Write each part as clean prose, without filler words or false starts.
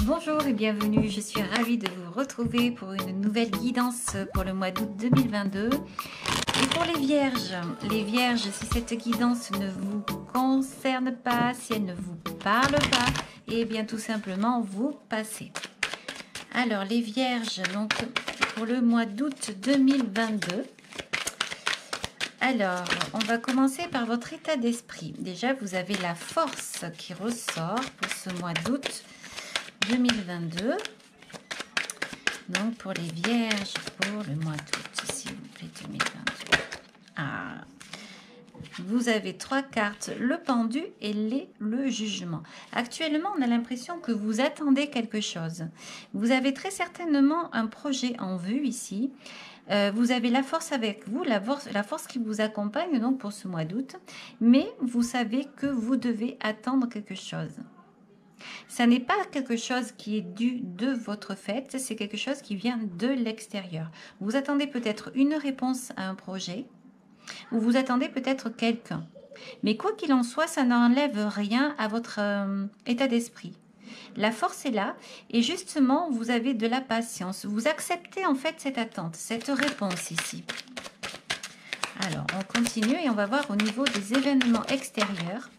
Bonjour et bienvenue, je suis ravie de vous retrouver pour une nouvelle guidance pour le mois d'août 2022. Et pour les vierges, si cette guidance ne vous concerne pas, si elle ne vous parle pas, et bien tout simplement vous passez. Alors les vierges, donc pour le mois d'août 2022, alors on va commencer par votre état d'esprit. Déjà vous avez la force qui ressort pour ce mois d'août 2022. Donc pour les vierges, pour le mois d'août, s'il vous plaît, 2022. Ah, vous avez trois cartes, le pendu et le jugement. Actuellement, on a l'impression que vous attendez quelque chose. Vous avez très certainement un projet en vue ici. Vous avez la force avec vous, la force qui vous accompagne donc pour ce mois d'août. Mais vous savez que vous devez attendre quelque chose. Ça n'est pas quelque chose qui est dû de votre fait, c'est quelque chose qui vient de l'extérieur. Vous attendez peut-être une réponse à un projet, ou vous attendez peut-être quelqu'un. Mais quoi qu'il en soit, ça n'enlève rien à votre état d'esprit. La force est là, et justement, vous avez de la patience. Vous acceptez en fait cette attente, cette réponse ici. Alors, on continue et on va voir au niveau des événements extérieurs.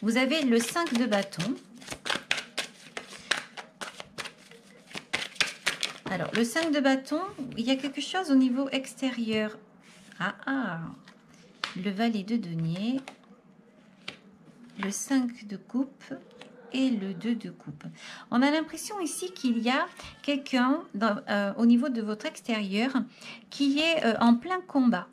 Vous avez le 5 de bâton. Alors, le 5 de bâton, il y a quelque chose au niveau extérieur. Le valet de denier, le 5 de coupe et le 2 de coupe. On a l'impression ici qu'il y a quelqu'un au niveau de votre extérieur qui est en plein combat.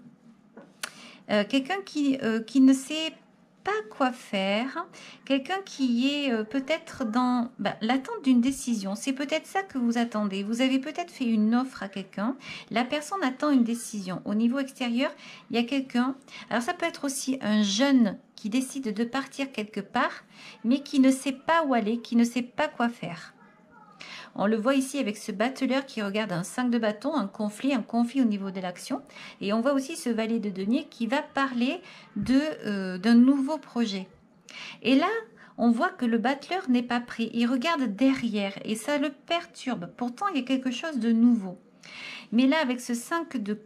Quelqu'un qui ne sait pas quoi faire, quelqu'un qui est peut-être dans l'attente d'une décision. C'est peut-être ça que vous attendez. Vous avez peut-être fait une offre à quelqu'un. La personne attend une décision. Au niveau extérieur, il y a quelqu'un. Alors ça peut être aussi un jeune qui décide de partir quelque part, mais qui ne sait pas où aller, qui ne sait pas quoi faire. On le voit ici avec ce battleur qui regarde un 5 de bâton, un conflit au niveau de l'action. Et on voit aussi ce valet de denier qui va parler d'un nouveau projet. Et là, on voit que le battleur n'est pas prêt. Il regarde derrière et ça le perturbe. Pourtant, il y a quelque chose de nouveau. Mais là, avec ce 5 de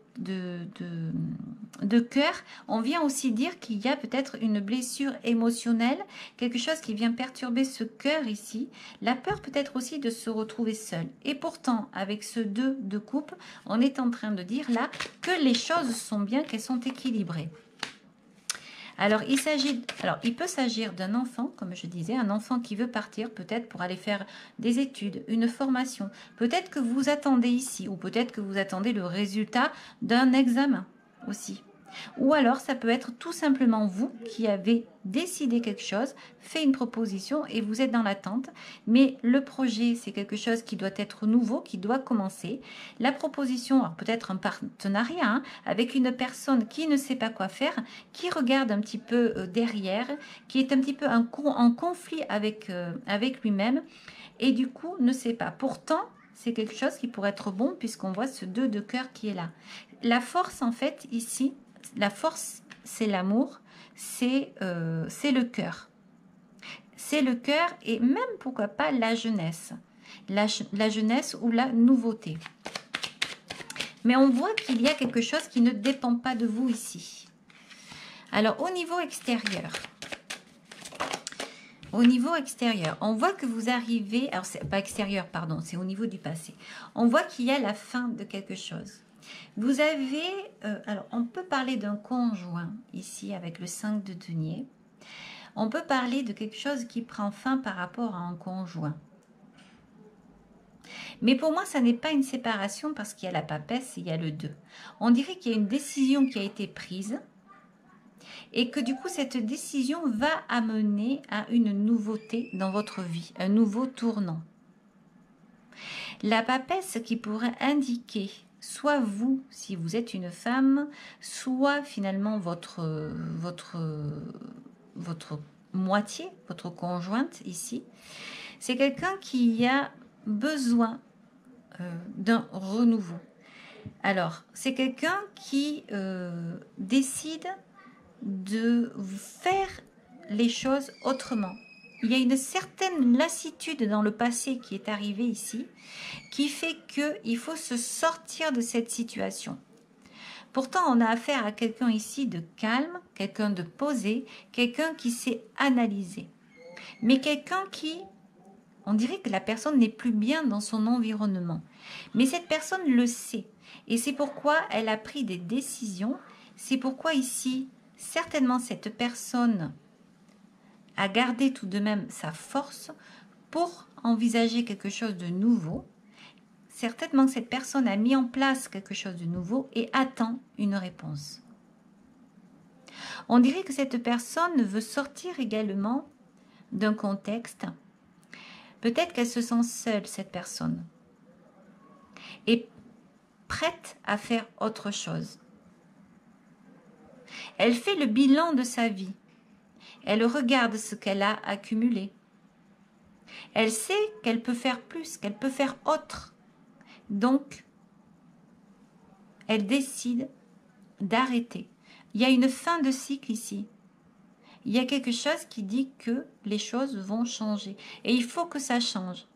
cœur, on vient aussi dire qu'il y a peut-être une blessure émotionnelle, quelque chose qui vient perturber ce cœur ici. La peur peut-être aussi de se retrouver seul. Et pourtant, avec ce 2 de coupe, on est en train de dire là que les choses sont bien, qu'elles sont équilibrées. Alors, il peut s'agir d'un enfant, comme je disais, un enfant qui veut partir peut-être pour aller faire des études, une formation. Peut-être que vous attendez ici, ou peut-être que vous attendez le résultat d'un examen aussi. Ou alors, ça peut être tout simplement vous qui avez décidé quelque chose, fait une proposition et vous êtes dans l'attente. Mais le projet, c'est quelque chose qui doit être nouveau, qui doit commencer. La proposition, peut-être un partenariat avec une personne qui ne sait pas quoi faire, qui regarde un petit peu derrière, qui est un petit peu en conflit avec lui-même et du coup ne sait pas. Pourtant, c'est quelque chose qui pourrait être bon puisqu'on voit ce 2 de cœur qui est là. La force, en fait, ici, la force, c'est l'amour, c'est le cœur. C'est le cœur et même, pourquoi pas, la jeunesse. La jeunesse ou la nouveauté. Mais on voit qu'il y a quelque chose qui ne dépend pas de vous ici. Alors, au niveau extérieur, on voit que vous arrivez... Alors, c'est pas extérieur, pardon, c'est au niveau du passé. On voit qu'il y a la fin de quelque chose. Vous avez, alors on peut parler d'un conjoint ici avec le 5 de denier. On peut parler de quelque chose qui prend fin par rapport à un conjoint. Mais pour moi, ça n'est pas une séparation parce qu'il y a la papesse et il y a le 2. On dirait qu'il y a une décision qui a été prise et que du coup, cette décision va amener à une nouveauté dans votre vie, un nouveau tournant. La papesse qui pourrait indiquer soit vous, si vous êtes une femme, soit finalement votre moitié, votre conjointe ici. C'est quelqu'un qui a besoin d'un renouveau. Alors, c'est quelqu'un qui décide de faire les choses autrement. il y a une certaine lassitude dans le passé qui est arrivée ici, qui fait qu'il faut se sortir de cette situation. Pourtant, on a affaire à quelqu'un ici de calme, quelqu'un de posé, quelqu'un qui sait analyser. Mais quelqu'un qui, on dirait que la personne n'est plus bien dans son environnement. Mais cette personne le sait. Et c'est pourquoi elle a pris des décisions. C'est pourquoi ici, certainement cette personne a gardé tout de même sa force pour envisager quelque chose de nouveau. Certainement que cette personne a mis en place quelque chose de nouveau et attend une réponse. On dirait que cette personne veut sortir également d'un contexte. Peut-être qu'elle se sent seule, cette personne, et prête à faire autre chose. Elle fait le bilan de sa vie. Elle regarde ce qu'elle a accumulé. Elle sait qu'elle peut faire plus, qu'elle peut faire autre. Donc, elle décide d'arrêter. Il y a une fin de cycle ici. Il y a quelque chose qui dit que les choses vont changer. Et il faut que ça change.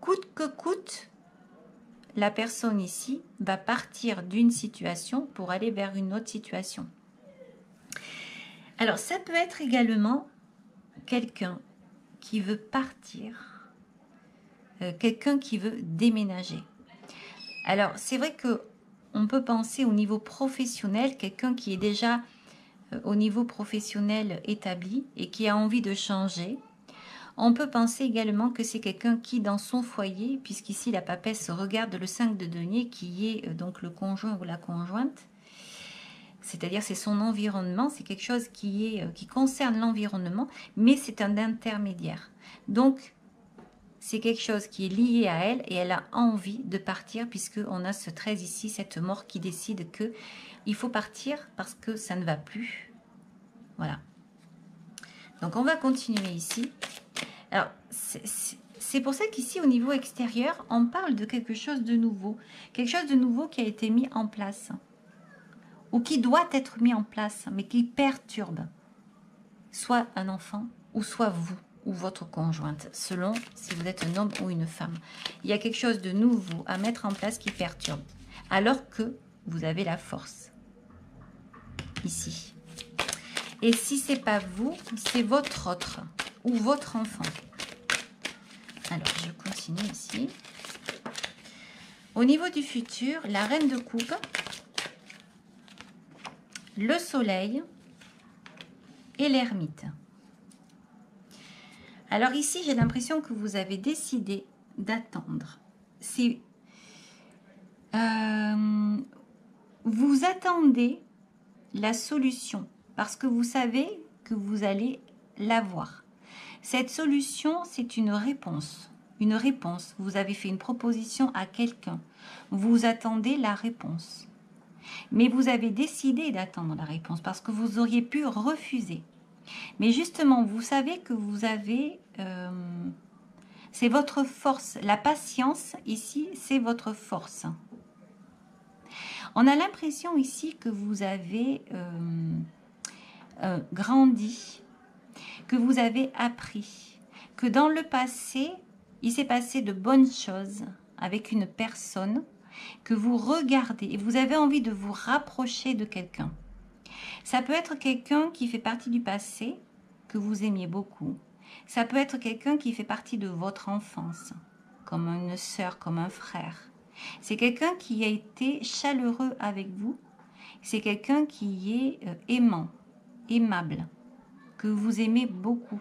Coûte que coûte, la personne ici va partir d'une situation pour aller vers une autre situation. Alors, ça peut être également quelqu'un qui veut partir, quelqu'un qui veut déménager. Alors, c'est vrai que on peut penser au niveau professionnel, quelqu'un qui est déjà au niveau professionnel établi et qui a envie de changer. On peut penser également que c'est quelqu'un qui, dans son foyer, puisqu'ici la papesse regarde le 5 de denier, qui est donc le conjoint ou la conjointe, c'est-à-dire c'est son environnement, c'est quelque chose qui concerne l'environnement, mais c'est un intermédiaire. Donc, c'est quelque chose qui est lié à elle et elle a envie de partir puisqu'on a ce 13 ici, cette mort qui décide que il faut partir parce que ça ne va plus. Voilà. Donc, on va continuer ici. Alors, c'est pour ça qu'ici, au niveau extérieur, on parle de quelque chose de nouveau. Quelque chose de nouveau qui a été mis en place. Ou qui doit être mis en place, mais qui perturbe. Soit un enfant, ou soit vous, ou votre conjointe, selon si vous êtes un homme ou une femme. Il y a quelque chose de nouveau à mettre en place qui perturbe. Alors que vous avez la force. Ici. Et si ce n'est pas vous, c'est votre autre, ou votre enfant. Alors, je continue ici. Au niveau du futur, la reine de coupe, le soleil et l'ermite. Alors ici, j'ai l'impression que vous avez décidé d'attendre. Vous attendez la solution parce que vous savez que vous allez l'avoir. Cette solution, c'est une réponse. Une réponse. Vous avez fait une proposition à quelqu'un. Vous attendez la réponse. Mais vous avez décidé d'attendre la réponse parce que vous auriez pu refuser. Mais justement, vous savez que vous avez... c'est votre force. La patience, ici, c'est votre force. On a l'impression ici que vous avez grandi, que vous avez appris, que dans le passé, il s'est passé de bonnes choses avec une personne que vous regardez et vous avez envie de vous rapprocher de quelqu'un. Ça peut être quelqu'un qui fait partie du passé, que vous aimiez beaucoup. Ça peut être quelqu'un qui fait partie de votre enfance, comme une sœur, comme un frère. C'est quelqu'un qui a été chaleureux avec vous. C'est quelqu'un qui est aimant, aimable, que vous aimez beaucoup.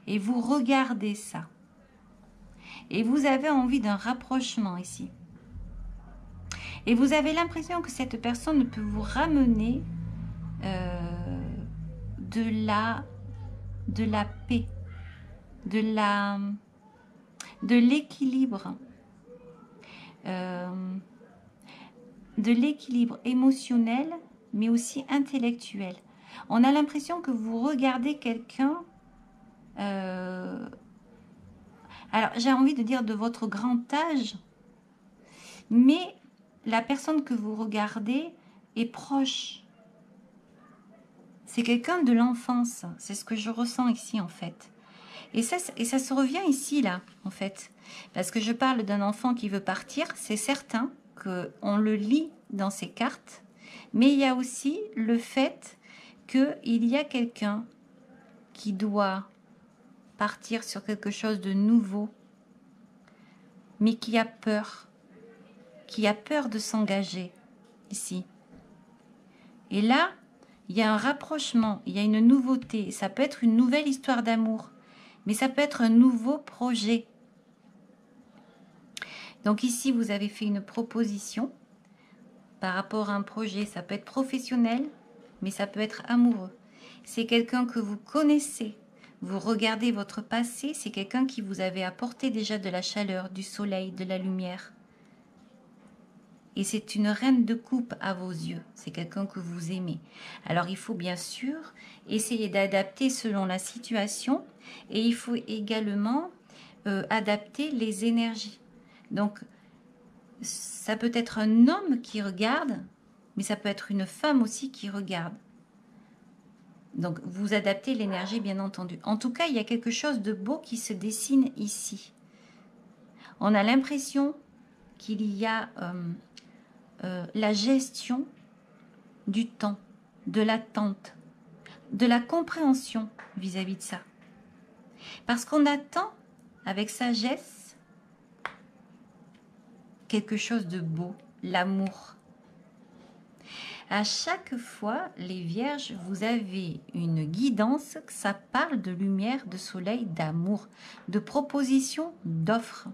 Et vous regardez ça. Et vous avez envie d'un rapprochement ici. Et vous avez l'impression que cette personne peut vous ramener de la paix, de l'équilibre, émotionnel, mais aussi intellectuel. On a l'impression que vous regardez quelqu'un, alors j'ai envie de dire de votre grand âge, mais la personne que vous regardez est proche. C'est quelqu'un de l'enfance, c'est ce que je ressens ici en fait. Et ça se revient ici, là, en fait. Parce que je parle d'un enfant qui veut partir, c'est certain qu'on le lit dans ses cartes, mais il y a aussi le fait qu'il y a quelqu'un qui doit partir sur quelque chose de nouveau, mais qui a peur de s'engager ici. Et là, il y a un rapprochement, il y a une nouveauté. Ça peut être une nouvelle histoire d'amour, mais ça peut être un nouveau projet. Donc ici, vous avez fait une proposition par rapport à un projet. Ça peut être professionnel, mais ça peut être amoureux. C'est quelqu'un que vous connaissez. Vous regardez votre passé, c'est quelqu'un qui vous avait apporté déjà de la chaleur, du soleil, de la lumière. Et c'est une reine de coupe à vos yeux. C'est quelqu'un que vous aimez. Alors il faut bien sûr essayer d'adapter selon la situation. Et il faut également adapter les énergies. Donc ça peut être un homme qui regarde, mais ça peut être une femme aussi qui regarde. Donc vous adaptez l'énergie bien entendu. En tout cas, il y a quelque chose de beau qui se dessine ici. On a l'impression qu'il y a... la gestion du temps, de l'attente, de la compréhension vis-à-vis de ça. Parce qu'on attend avec sagesse quelque chose de beau, l'amour. À chaque fois, les vierges, vous avez une guidance, que ça parle de lumière, de soleil, d'amour, de proposition, d'offres.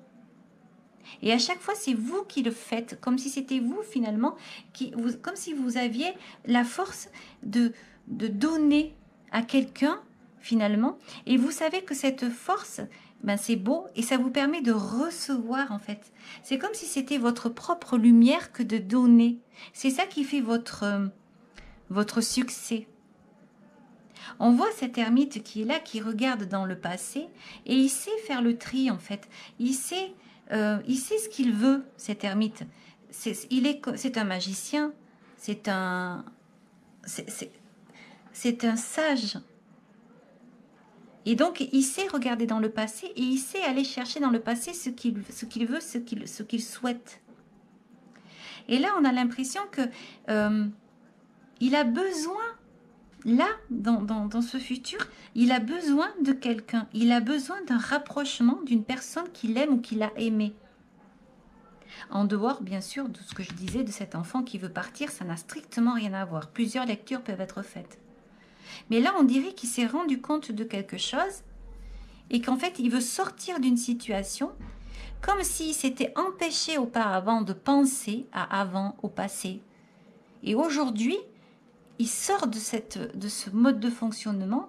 Et à chaque fois, c'est vous qui le faites, comme si c'était vous finalement, comme si vous aviez la force de donner à quelqu'un finalement. Et vous savez que cette force, ben c'est beau et ça vous permet de recevoir en fait. C'est comme si c'était votre propre lumière que de donner. C'est ça qui fait votre succès. On voit cet ermite qui est là, qui regarde dans le passé et il sait faire le tri en fait. Il sait ce qu'il veut, cet ermite. C'est un magicien, c'est un sage. Et donc, il sait regarder dans le passé et il sait aller chercher dans le passé ce qu'il veut, ce qu'il souhaite. Et là, on a l'impression que il a besoin, là, dans ce futur, il a besoin de quelqu'un. Il a besoin d'un rapprochement d'une personne qu'il aime ou qu'il a aimé. En dehors, bien sûr, de ce que je disais de cet enfant qui veut partir, ça n'a strictement rien à voir. Plusieurs lectures peuvent être faites. Mais là, on dirait qu'il s'est rendu compte de quelque chose et qu'en fait, il veut sortir d'une situation comme s'il s'était empêché auparavant de penser à avant, au passé. Et aujourd'hui, il sort de ce mode de fonctionnement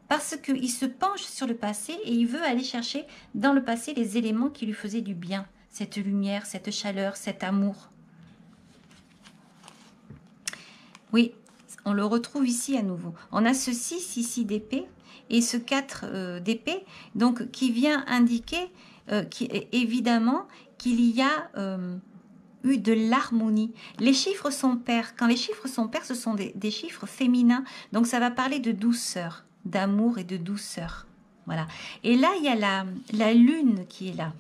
parce qu'il se penche sur le passé et il veut aller chercher dans le passé les éléments qui lui faisaient du bien. Cette lumière, cette chaleur, cet amour. Oui, on le retrouve ici à nouveau. On a ce 6 ici d'épée et ce 4 d'épée, donc qui vient indiquer évidemment qu'il y a eu de l'harmonie. Les chiffres sont pairs. Quand les chiffres sont pairs, ce sont des chiffres féminins. Donc ça va parler de douceur, d'amour et de douceur. Voilà. Et là, il y a la lune qui est là.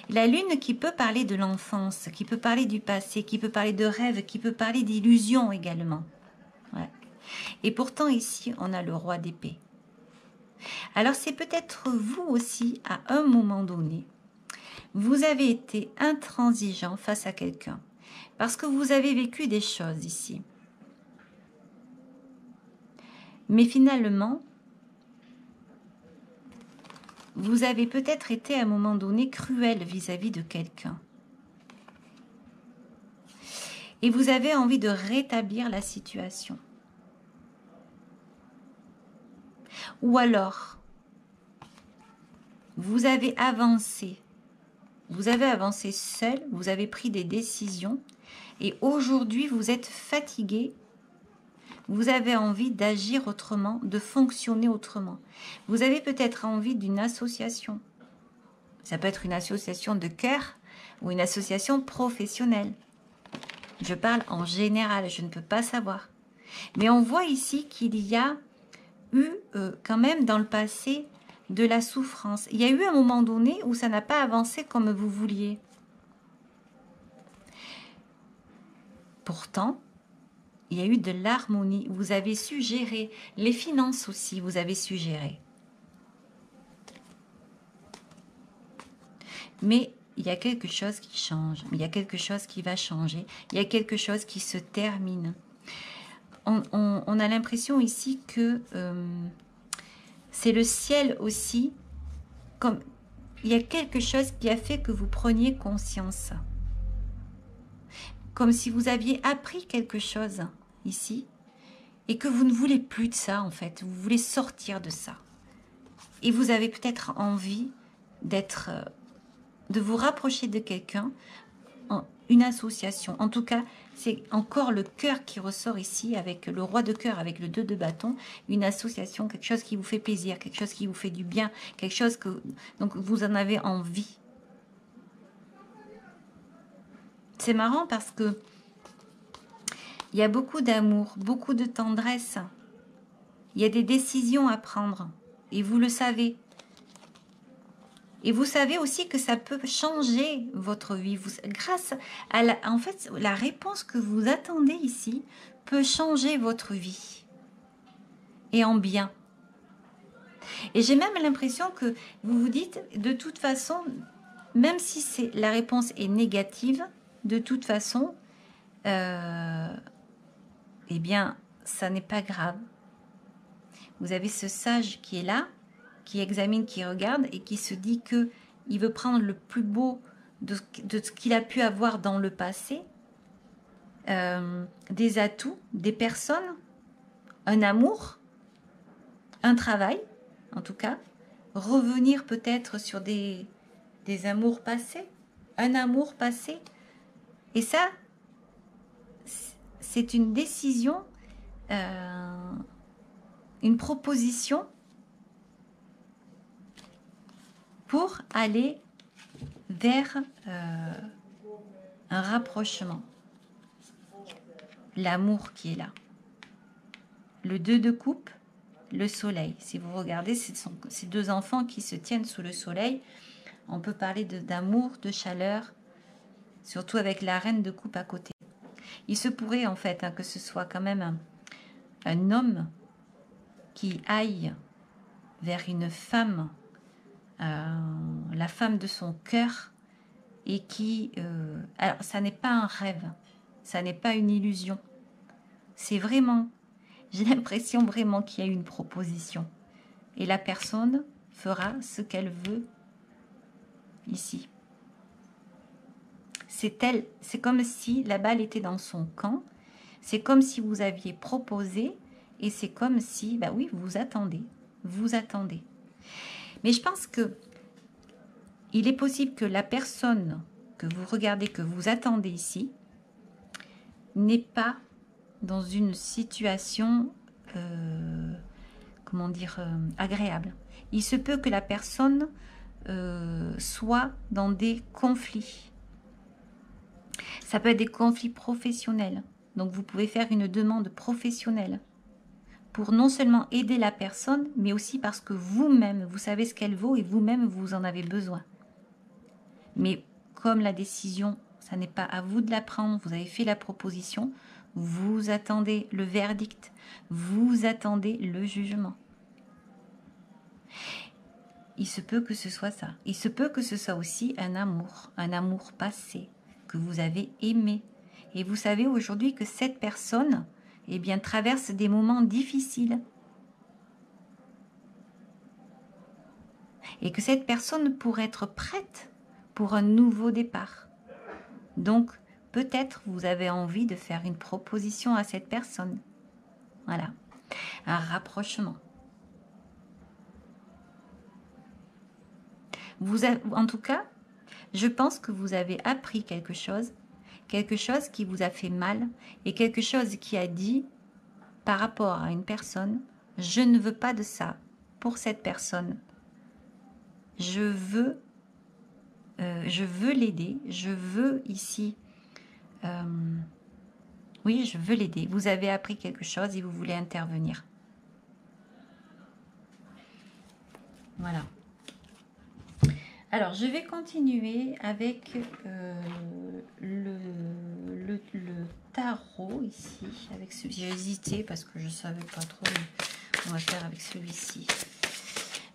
La lune qui peut parler de l'enfance, qui peut parler du passé, qui peut parler de rêve, qui peut parler d'illusion également. Ouais. Et pourtant, ici, on a le roi d'épée. Alors, c'est peut-être vous aussi, à un moment donné, vous avez été intransigeant face à quelqu'un. Parce que vous avez vécu des choses ici. Mais finalement, vous avez peut-être été à un moment donné cruel vis-à-vis de quelqu'un. Et vous avez envie de rétablir la situation. Ou alors, vous avez avancé seul, vous avez pris des décisions et aujourd'hui vous êtes fatigué. Vous avez envie d'agir autrement, de fonctionner autrement. Vous avez peut-être envie d'une association. Ça peut être une association de cœur ou une association professionnelle. Je parle en général, je ne peux pas savoir. Mais on voit ici qu'il y a eu quand même dans le passé de la souffrance. Il y a eu un moment donné où ça n'a pas avancé comme vous vouliez. Pourtant, il y a eu de l'harmonie. Vous avez su gérer. Les finances aussi, vous avez su gérer. Mais il y a quelque chose qui change. Il y a quelque chose qui va changer. Il y a quelque chose qui se termine. On a l'impression ici que c'est le ciel aussi. Comme il y a quelque chose qui a fait que vous preniez conscience. Comme si vous aviez appris quelque chose ici et que vous ne voulez plus de ça en fait. Vous voulez sortir de ça. Et vous avez peut-être envie de vous rapprocher de quelqu'un, une association. En tout cas, c'est encore le cœur qui ressort ici avec le roi de cœur, avec le 2 de bâton, une association, quelque chose qui vous fait plaisir, quelque chose qui vous fait du bien, quelque chose que donc vous en avez envie. C'est marrant parce que il y a beaucoup d'amour, beaucoup de tendresse. Il y a des décisions à prendre et vous le savez. Et vous savez aussi que ça peut changer votre vie. Grâce à en fait, la réponse que vous attendez ici peut changer votre vie. Et en bien. Et j'ai même l'impression que vous vous dites, de toute façon, même si la réponse est négative, de toute façon, eh bien, ça n'est pas grave. Vous avez ce sage qui est là, qui examine, qui regarde et qui se dit que il veut prendre le plus beau de ce qu'il a pu avoir dans le passé, des atouts, des personnes, un amour, un travail, en tout cas, revenir peut-être sur des amours passés, un amour passé. Et ça, c'est une décision, une proposition pour aller vers un rapprochement. L'amour qui est là. Le 2 de coupe, le soleil. Si vous regardez, ces deux enfants qui se tiennent sous le soleil. On peut parler d'amour, de chaleur, surtout avec la reine de coupe à côté. Il se pourrait en fait que ce soit quand même un homme qui aille vers une femme, la femme de son cœur, et qui... alors, ça n'est pas un rêve, ça n'est pas une illusion. C'est vraiment... J'ai l'impression vraiment qu'il y a une proposition. Et la personne fera ce qu'elle veut ici. C'est comme si la balle était dans son camp. C'est comme si vous aviez proposé et c'est comme si, bah oui, vous attendez. Vous attendez. Mais je pense que il est possible que la personne que vous regardez, que vous attendez ici, n'est pas dans une situation, comment dire, agréable. Il se peut que la personne soit dans des conflits. Ça peut être des conflits professionnels. Donc vous pouvez faire une demande professionnelle pour non seulement aider la personne, mais aussi parce que vous-même, vous savez ce qu'elle vaut et vous-même, vous en avez besoin. Mais comme la décision, ça n'est pas à vous de la prendre, vous avez fait la proposition, vous attendez le verdict, vous attendez le jugement. Il se peut que ce soit ça. Il se peut que ce soit aussi un amour passé, que vous avez aimé. Et vous savez aujourd'hui que cette personne, eh bien, traverse des moments difficiles. Et que cette personne pourrait être prête pour un nouveau départ. Donc, peut-être vous avez envie de faire une proposition à cette personne. Voilà, un rapprochement. En tout cas, je pense que vous avez appris quelque chose qui vous a fait mal et quelque chose qui a dit par rapport à une personne, je ne veux pas de ça pour cette personne. Je veux l'aider, je veux ici, oui, je veux l'aider. Vous avez appris quelque chose et vous voulez intervenir. Voilà. Alors, je vais continuer avec le tarot ici. Avec j'ai hésité parce que je ne savais pas trop. On va faire avec celui-ci.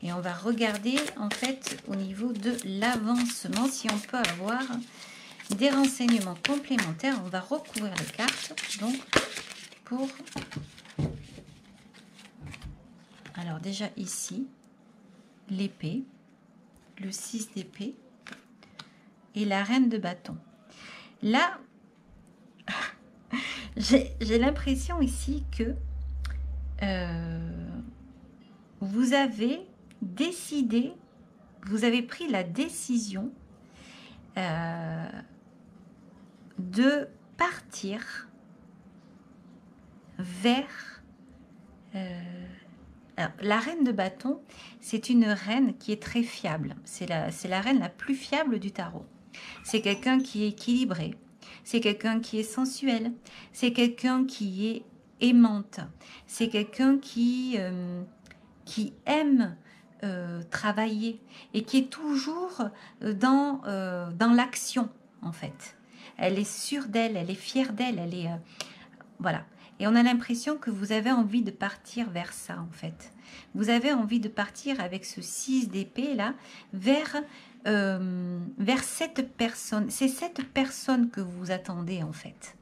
Et on va regarder en fait au niveau de l'avancement si on peut avoir des renseignements complémentaires. On va recouvrir les cartes. Donc, pour... Alors déjà ici, l'épée, le 6 d'épée et la reine de bâton. Là, j'ai l'impression ici que vous avez décidé, vous avez pris la décision de partir vers... alors, la reine de bâton, c'est une reine qui est très fiable. C'est la reine la plus fiable du tarot. C'est quelqu'un qui est équilibré. C'est quelqu'un qui est sensuel. C'est quelqu'un qui est aimante. C'est quelqu'un qui aime travailler et qui est toujours dans l'action, en fait. Elle est sûre d'elle, elle est fière d'elle, elle est... voilà. Et on a l'impression que vous avez envie de partir vers ça, en fait. Vous avez envie de partir avec ce 6 d'épée, là, vers cette personne. C'est cette personne que vous attendez, en fait.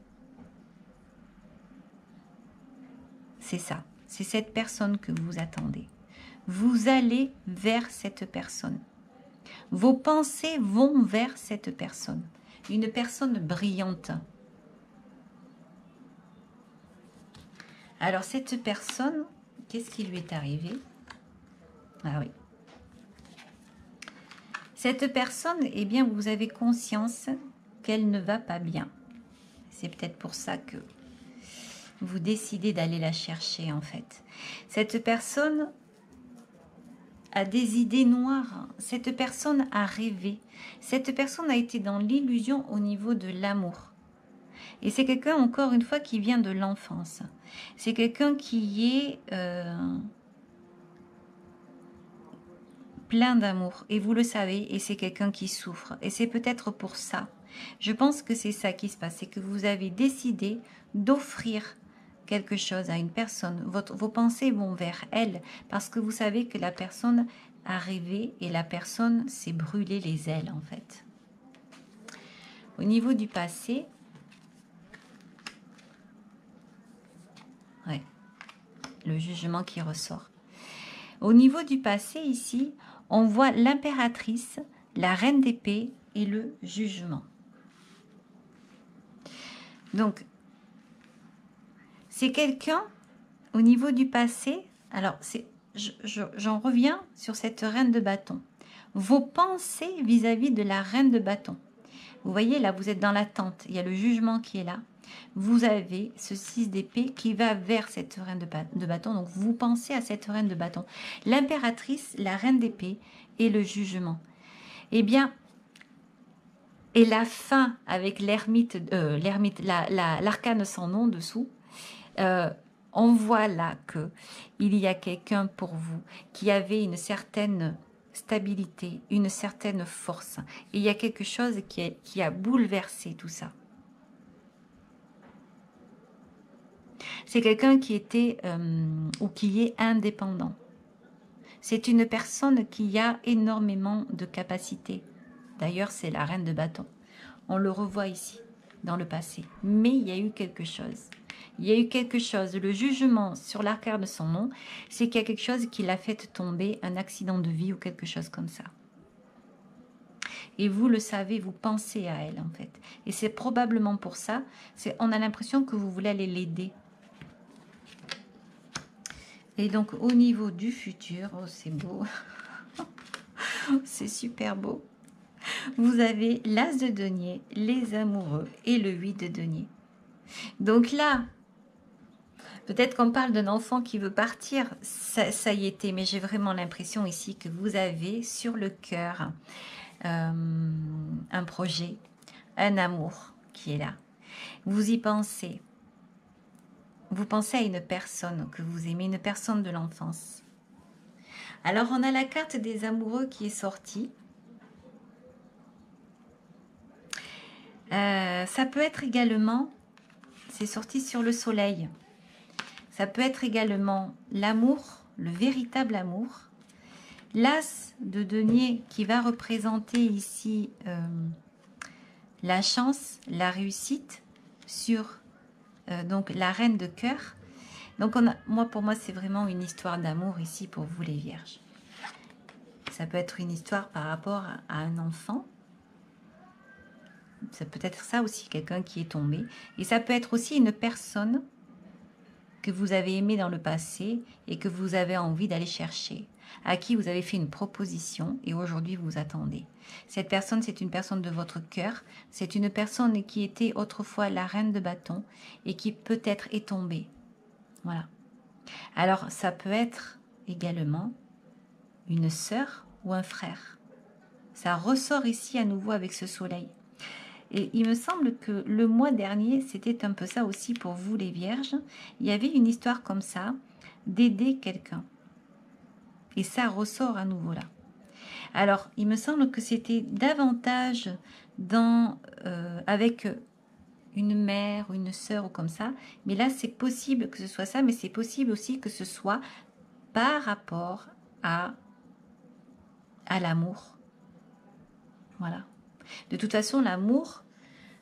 C'est ça. C'est cette personne que vous attendez. Vous allez vers cette personne. Vos pensées vont vers cette personne. Une personne brillante. Alors, cette personne, qu'est-ce qui lui est arrivé? Ah oui. Cette personne, eh bien, vous avez conscience qu'elle ne va pas bien. C'est peut-être pour ça que vous décidez d'aller la chercher, en fait. Cette personne a des idées noires. Cette personne a rêvé. Cette personne a été dans l'illusion au niveau de l'amour. Et c'est quelqu'un, encore une fois, qui vient de l'enfance. C'est quelqu'un qui est plein d'amour. Et vous le savez, et c'est quelqu'un qui souffre. Et c'est peut-être pour ça. Je pense que c'est ça qui se passe. C'est que vous avez décidé d'offrir quelque chose à une personne. Vos pensées vont vers elle. Parce que vous savez que la personne a rêvé et la personne s'est brûlé les ailes, en fait. Au niveau du passé... ouais. Le jugement qui ressort. Au niveau du passé, ici, on voit l'impératrice, la reine d'épée et le jugement. Donc, c'est quelqu'un, au niveau du passé, alors, j'en reviens sur cette reine de bâton. Vos pensées vis-à-vis de la reine de bâton. Vous voyez, là, vous êtes dans l'attente. Il y a le jugement qui est là. Vous avez ce 6 d'épée qui va vers cette reine de bâton. Donc, vous pensez à cette reine de bâton. L'impératrice, la reine d'épée et le jugement. Eh bien, et la fin avec l'ermite, l'arcane sans nom dessous, on voit là que il y a quelqu'un pour vous qui avait une certaine stabilité, une certaine force. Et il y a quelque chose qui a bouleversé tout ça. C'est quelqu'un qui était ou qui est indépendant. C'est une personne qui a énormément de capacités. D'ailleurs, c'est la reine de bâton. On le revoit ici, dans le passé. Mais il y a eu quelque chose. Il y a eu quelque chose. Le jugement sur l'arcane de son nom, c'est qu'il y a quelque chose qui l'a fait tomber, un accident de vie ou quelque chose comme ça. Et vous le savez, vous pensez à elle en fait. Et c'est probablement pour ça, on a l'impression que vous voulez aller l'aider. Et donc au niveau du futur, oh c'est beau, c'est super beau. Vous avez l'as de denier, les amoureux et le 8 de denier. Donc là, peut-être qu'on parle d'un enfant qui veut partir, ça y était, mais j'ai vraiment l'impression ici que vous avez sur le cœur un projet, un amour qui est là. Vous y pensez. Vous pensez à une personne que vous aimez, une personne de l'enfance. Alors, on a la carte des amoureux qui est sortie. Ça peut être également, c'est sorti sur le soleil. Ça peut être également l'amour, le véritable amour. L'as de denier qui va représenter ici la chance, la réussite sur donc la reine de cœur. Donc pour moi c'est vraiment une histoire d'amour ici pour vous les vierges. Ça peut être une histoire par rapport à un enfant. Ça peut être ça aussi, quelqu'un qui est tombé. Et ça peut être aussi une personne que vous avez aimée dans le passé et que vous avez envie d'aller chercher, à qui vous avez fait une proposition et aujourd'hui vous attendez. Cette personne, c'est une personne de votre cœur, c'est une personne qui était autrefois la reine de bâton et qui peut-être est tombée. Voilà. Alors, ça peut être également une sœur ou un frère. Ça ressort ici à nouveau avec ce soleil. Et il me semble que le mois dernier, c'était un peu ça aussi pour vous les vierges. Il y avait une histoire comme ça, d'aider quelqu'un. Et ça ressort à nouveau là. Alors, il me semble que c'était davantage avec une mère ou une sœur ou comme ça. Mais là, c'est possible que ce soit ça, mais c'est possible aussi que ce soit par rapport à l'amour. Voilà. De toute façon, l'amour,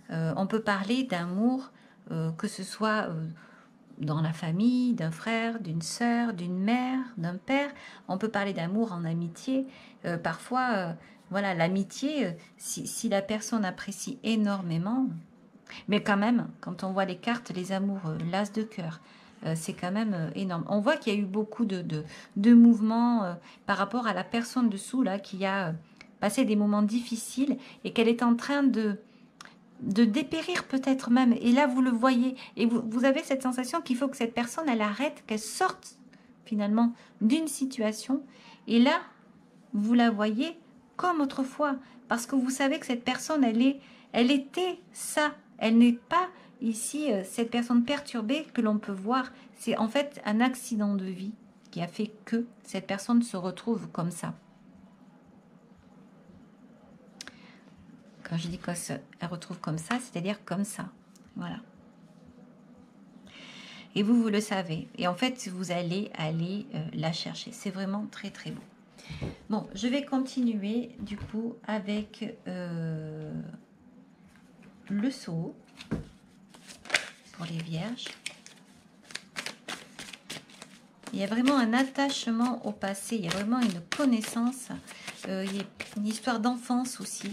on peut parler d'amour, que ce soit dans la famille, d'un frère, d'une sœur, d'une mère, d'un père. On peut parler d'amour en amitié. Parfois, voilà, l'amitié, si la personne apprécie énormément, mais quand même, quand on voit les cartes, les amours, l'as de cœur, c'est quand même énorme. On voit qu'il y a eu beaucoup de mouvements par rapport à la personne dessous, là, qui a passé des moments difficiles et qu'elle est en train de dépérir peut-être même. Et là, vous le voyez. Et vous avez cette sensation qu'il faut que cette personne, elle arrête, qu'elle sorte finalement d'une situation. Et là, vous la voyez comme autrefois. Parce que vous savez que cette personne, elle était ça. Elle n'est pas ici cette personne perturbée que l'on peut voir. C'est en fait un accident de vie qui a fait que cette personne se retrouve comme ça. Quand je dis qu'elle retrouve comme ça, c'est-à-dire comme ça. Voilà. Et vous le savez. Et en fait, vous allez aller la chercher. C'est vraiment très, très beau. Bon, je vais continuer du coup avec le sceau pour les vierges. Il y a vraiment un attachement au passé. Il y a vraiment une connaissance. Il y a une histoire d'enfance aussi.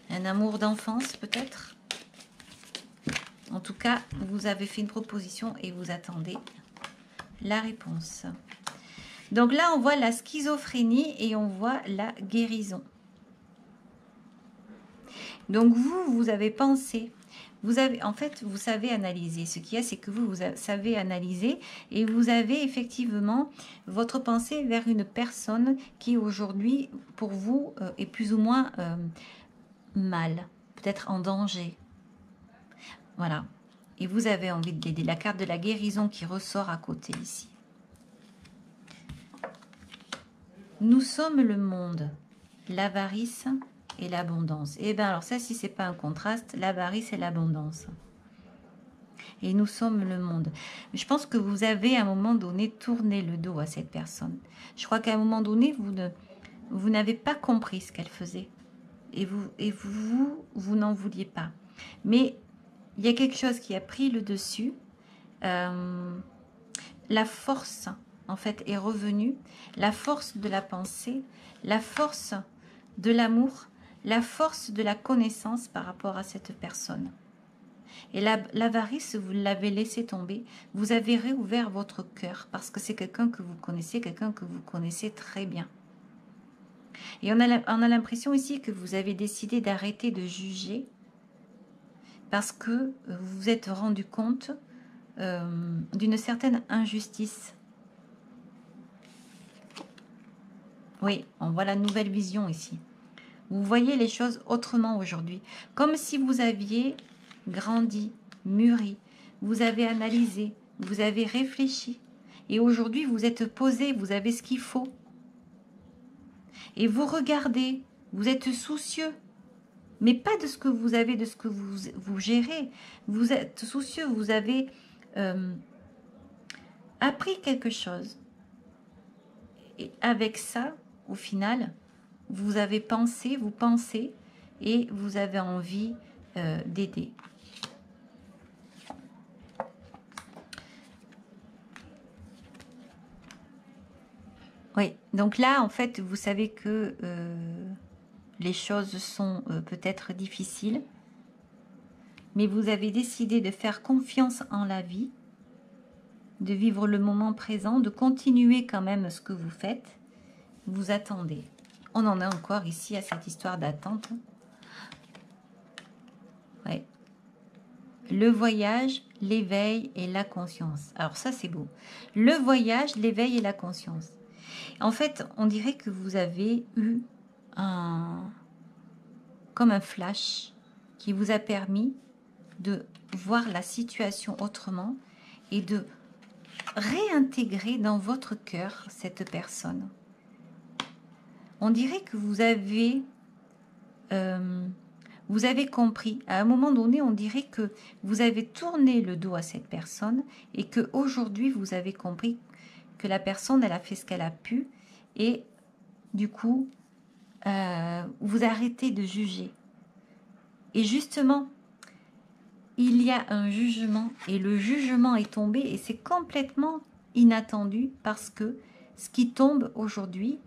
Un amour d'enfance peut-être. En tout cas, vous avez fait une proposition et vous attendez la réponse. Donc là, on voit la schizophrénie et on voit la guérison. Donc vous avez pensé, en fait, vous savez analyser. Ce qu'il y a, c'est que vous savez analyser et vous avez effectivement votre pensée vers une personne qui aujourd'hui, pour vous, est plus ou moins mal, peut-être en danger. Voilà. Et vous avez envie de l'aider. La carte de la guérison qui ressort à côté ici. Nous sommes le monde, l'avarice et l'abondance. Et bien alors ça, si c'est pas un contraste, l'avarice et l'abondance. Et nous sommes le monde. Je pense que vous avez à un moment donné tourné le dos à cette personne. Je crois qu'à un moment donné, vous n'avez pas compris ce qu'elle faisait. Et vous n'en vouliez pas. Mais il y a quelque chose qui a pris le dessus. La force, en fait, est revenue. La force de la pensée, la force de l'amour, la force de la connaissance par rapport à cette personne. Et l'avarice, vous l'avez laissé tomber. Vous avez réouvert votre cœur parce que c'est quelqu'un que vous connaissez très bien. Et on a l'impression ici que vous avez décidé d'arrêter de juger parce que vous vous êtes rendu compte d'une certaine injustice. Oui, on voit la nouvelle vision ici. Vous voyez les choses autrement aujourd'hui. Comme si vous aviez grandi, mûri, vous avez analysé, vous avez réfléchi. Et aujourd'hui, vous êtes posé, vous avez ce qu'il faut. Et vous regardez, vous êtes soucieux. Mais pas de ce que vous avez, de ce que vous gérez. Vous êtes soucieux, vous avez appris quelque chose. Et avec ça, au final, vous avez pensé, vous pensez, et vous avez envie d'aider. Oui, donc là, en fait, vous savez que les choses sont peut-être difficiles, mais vous avez décidé de faire confiance en la vie, de vivre le moment présent, de continuer quand même ce que vous faites. Vous attendez. On en est encore ici à cette histoire d'attente. Ouais. Le voyage, l'éveil et la conscience. Alors ça, c'est beau. Le voyage, l'éveil et la conscience. En fait, on dirait que vous avez eu comme un flash qui vous a permis de voir la situation autrement et de réintégrer dans votre cœur cette personne. On dirait que vous avez compris. À un moment donné, on dirait que vous avez tourné le dos à cette personne et que aujourd'hui vous avez compris que la personne, elle a fait ce qu'elle a pu et du coup, vous arrêtez de juger. Et justement, il y a un jugement et le jugement est tombé et c'est complètement inattendu parce que ce qui tombe aujourd'hui,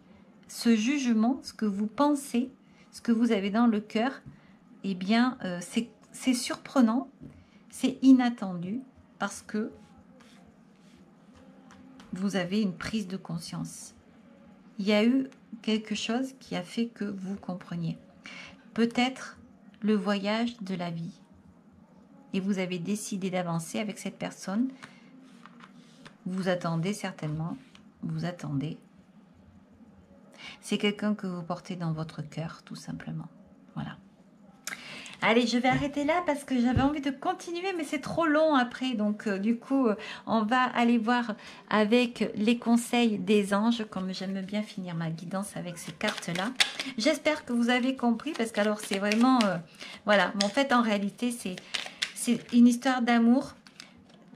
ce jugement, ce que vous pensez, ce que vous avez dans le cœur, eh bien, c'est surprenant, c'est inattendu parce que vous avez une prise de conscience. Il y a eu quelque chose qui a fait que vous compreniez. Peut-être le voyage de la vie. Et vous avez décidé d'avancer avec cette personne. Vous attendez certainement. Vous attendez. C'est quelqu'un que vous portez dans votre cœur, tout simplement. Voilà. Allez, je vais arrêter là parce que j'avais envie de continuer, mais c'est trop long après. Donc, du coup, on va aller voir avec les conseils des anges, comme j'aime bien finir ma guidance avec ces cartes-là. J'espère que vous avez compris, parce qu'alors, c'est vraiment... voilà, mais en fait, en réalité, c'est une histoire d'amour,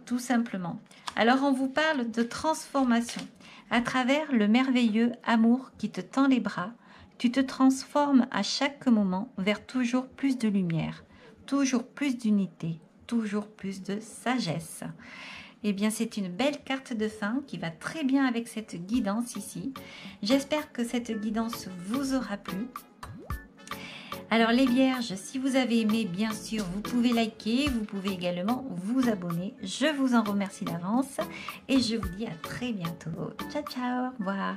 tout simplement. Alors, on vous parle de transformation. À travers le merveilleux amour qui te tend les bras, tu te transformes à chaque moment vers toujours plus de lumière, toujours plus d'unité, toujours plus de sagesse. Eh bien, c'est une belle carte de fin qui va très bien avec cette guidance ici. J'espère que cette guidance vous aura plu. Alors les vierges, si vous avez aimé, bien sûr, vous pouvez liker, vous pouvez également vous abonner. Je vous en remercie d'avance et je vous dis à très bientôt. Ciao, ciao, au revoir.